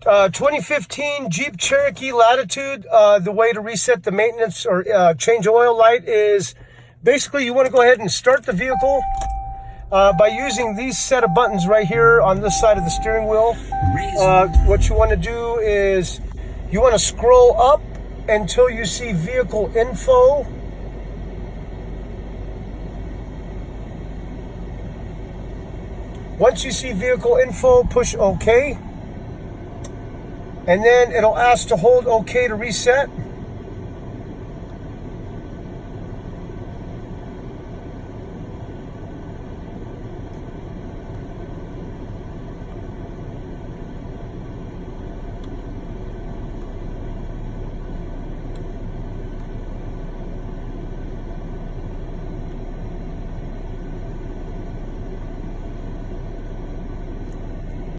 2015 Jeep Cherokee Latitude. The way to reset the maintenance or change oil light is basically you want to go ahead and start the vehicle by using these set of buttons right here on this side of the steering wheel. What you want to do is you want to scroll up until you see vehicle info. Once you see vehicle info, push OK. And then it'll ask to hold OK to reset.